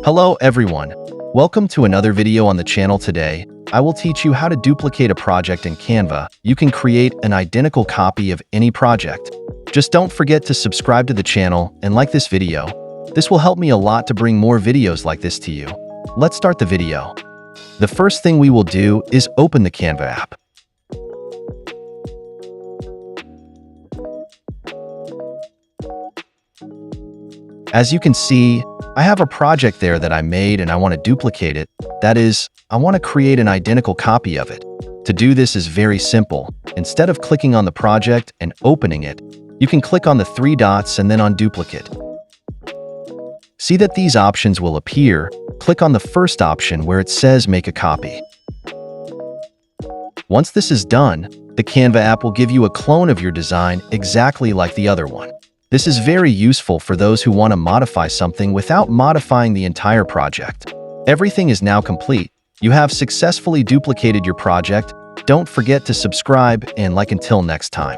Hello everyone. Welcome to another video on the channel. Today, I will teach you how to duplicate a project in Canva. You can create an identical copy of any project. Just don't forget to subscribe to the channel and like this video. This will help me a lot to bring more videos like this to you. Let's start the video. The first thing we will do is open the Canva app. As you can see, I have a project there that I made and I want to duplicate it. That is, I want to create an identical copy of it. To do this is very simple. Instead of clicking on the project and opening it, you can click on the three dots and then on duplicate. See that these options will appear. Click on the first option where it says make a copy. Once this is done, the Canva app will give you a clone of your design exactly like the other one. This is very useful for those who want to modify something without modifying the entire project. Everything is now complete. You have successfully duplicated your project. Don't forget to subscribe and like until next time.